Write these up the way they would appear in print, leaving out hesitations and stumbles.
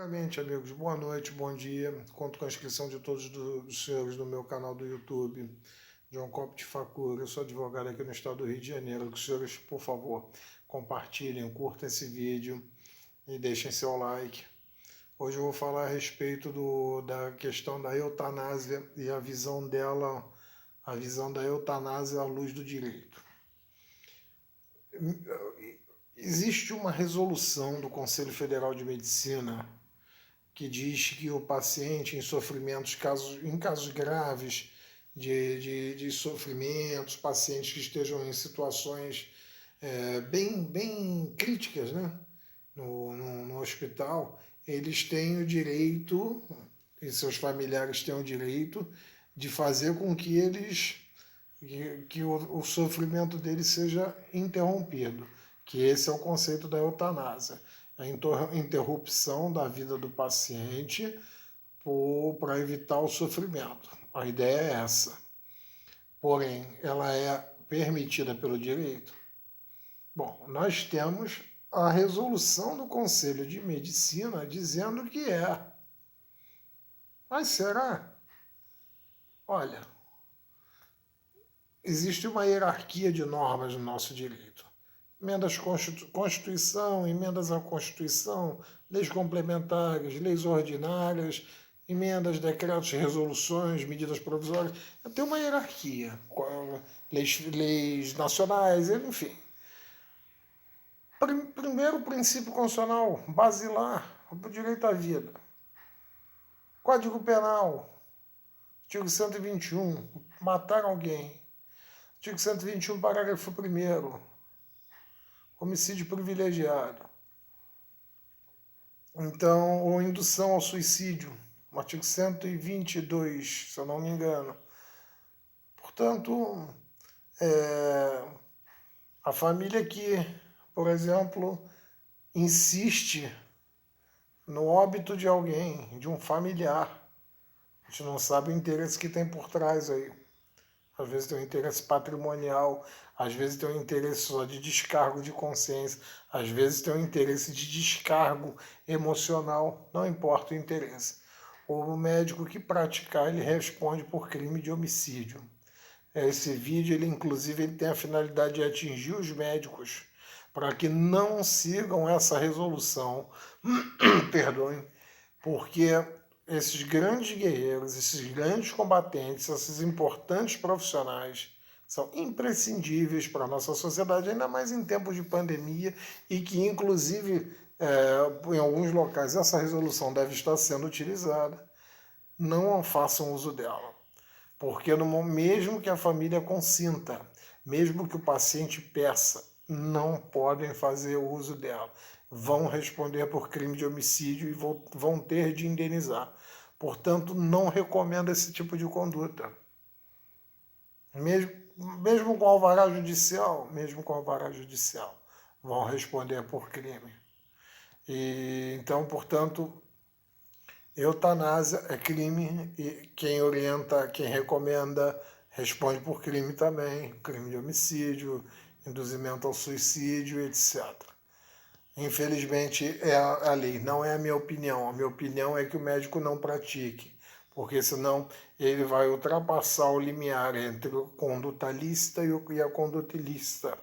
Primeiramente, amigos, boa noite, bom dia. Conto com a inscrição de todos os senhores no meu canal do YouTube, John Copte Facura. Eu sou advogado aqui no estado do Rio de Janeiro. Que os senhores, por favor, compartilhem, curtam esse vídeo e deixem seu like. Hoje eu vou falar a respeito da questão da eutanásia e a visão dela, a visão da eutanásia à luz do direito. Existe uma resolução do Conselho Federal de Medicina que diz que o paciente em sofrimentos, em casos graves de sofrimentos, pacientes que estejam em situações bem críticas, né, no hospital, eles têm o direito, e seus familiares têm o direito, de fazer com que o sofrimento deles seja interrompido, que esse é o conceito da eutanásia. A interrupção da vida do paciente para evitar o sofrimento. A ideia é essa. Porém, ela é permitida pelo direito? Bom, nós temos a resolução do Conselho de Medicina dizendo que é. Mas será? Olha, existe uma hierarquia de normas no nosso direito. Emendas à Constituição, emendas à Constituição, leis complementares, leis ordinárias, emendas, decretos, resoluções, medidas provisórias. Tem uma hierarquia, leis nacionais, enfim. Primeiro princípio constitucional, basilar, o direito à vida. Código Penal, artigo 121, matar alguém. Artigo 121, parágrafo 1º. Homicídio privilegiado. Então, ou indução ao suicídio, artigo 122, se eu não me engano. Portanto, a família que, por exemplo, insiste no óbito de alguém, de um familiar, a gente não sabe o interesse que tem por trás aí. Às vezes tem um interesse patrimonial, às vezes tem um interesse só de descargo de consciência, às vezes tem um interesse de descargo emocional, não importa o interesse. O médico que praticar, ele responde por crime de homicídio. Esse vídeo, ele tem a finalidade de atingir os médicos para que não sigam essa resolução, perdoem, porque esses grandes guerreiros, esses grandes combatentes, esses importantes profissionais são imprescindíveis para a nossa sociedade, ainda mais em tempos de pandemia, e que, inclusive, em alguns locais, essa resolução deve estar sendo utilizada. Não façam uso dela, porque mesmo que a família consinta, mesmo que o paciente peça, não podem fazer uso dela. Vão responder por crime de homicídio e vão ter de indenizar. Portanto, não recomendo esse tipo de conduta. Mesmo com alvará judicial, vão responder por crime. Então, portanto, eutanásia é crime e quem orienta, quem recomenda, responde por crime também, crime de homicídio, induzimento ao suicídio, etc. Infelizmente é a lei, não é a minha opinião. A minha opinião é que o médico não pratique, porque senão ele vai ultrapassar o limiar entre o conduta lícita e a conduta ilícita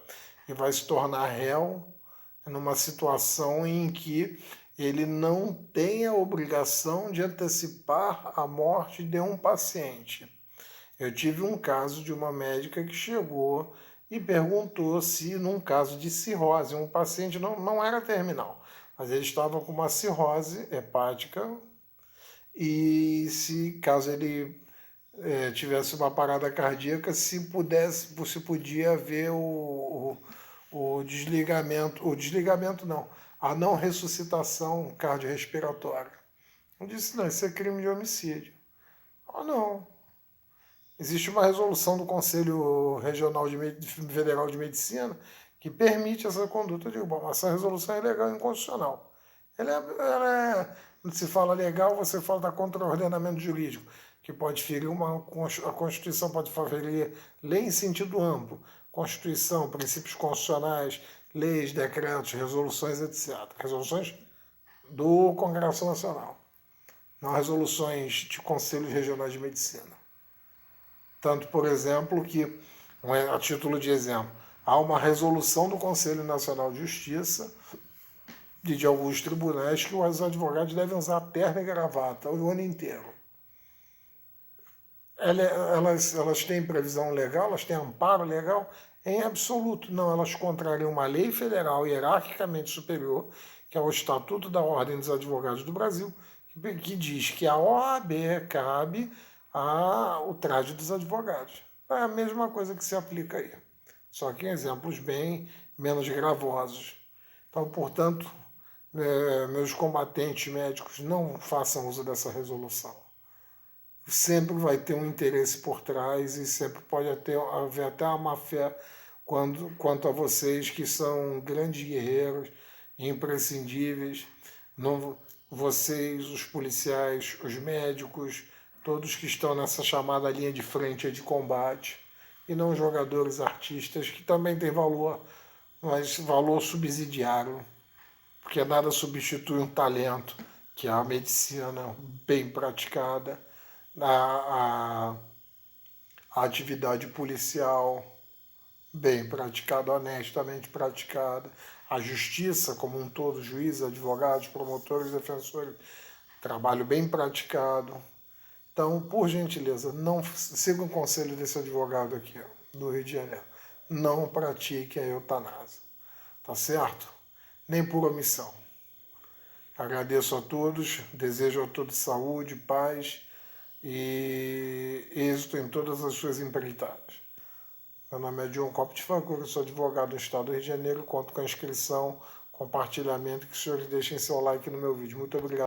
e vai se tornar réu numa situação em que ele não tem a obrigação de antecipar a morte de um paciente. Eu tive um caso de uma médica que chegou e perguntou se, num caso de cirrose, um paciente não era terminal, mas ele estava com uma cirrose hepática e caso ele tivesse uma parada cardíaca, se podia haver o desligamento não, a não ressuscitação cardiorrespiratória. Eu disse, não, isso é crime de homicídio. Não. Existe uma resolução do Conselho Regional Federal de Medicina que permite essa conduta. Eu digo, bom, essa resolução é legal e inconstitucional. Quando se fala legal, você fala da contra o ordenamento jurídico, que pode ferir a Constituição, pode ferir lei em sentido amplo, Constituição, princípios constitucionais, leis, decretos, resoluções, etc. Resoluções do Congresso Nacional, não resoluções de conselhos regionais de medicina. Tanto, por exemplo, que, a título de exemplo, há uma resolução do Conselho Nacional de Justiça de alguns tribunais que os advogados devem usar terno e gravata o ano inteiro. Elas têm previsão legal, elas têm amparo legal? Em absoluto, não. Elas contrariam uma lei federal hierarquicamente superior, que é o Estatuto da Ordem dos Advogados do Brasil, que diz que a OAB cabe ao traje dos advogados. É a mesma coisa que se aplica aí, só que em exemplos bem menos gravosos. Então, portanto, meus combatentes médicos, não façam uso dessa resolução. Sempre vai ter um interesse por trás e sempre pode haver até uma má-fé quanto a vocês que são grandes guerreiros, imprescindíveis. Não, vocês, os policiais, os médicos, todos que estão nessa chamada linha de frente de combate, e não jogadores artistas que também têm valor, mas valor subsidiário, porque nada substitui um talento, que é a medicina bem praticada, a atividade policial bem praticada, honestamente praticada, a justiça como um todo, juízes, advogados, promotores, defensores, trabalho bem praticado. Então, por gentileza, não siga o conselho desse advogado aqui, do Rio de Janeiro. Não pratique a eutanásia. Tá certo? Nem por omissão. Agradeço a todos, desejo a todos saúde, paz e êxito em todas as suas empreitadas. Meu nome é John Copo de Fancura, sou advogado do Estado do Rio de Janeiro, conto com a inscrição, compartilhamento, que os senhores deixem seu like no meu vídeo. Muito obrigado.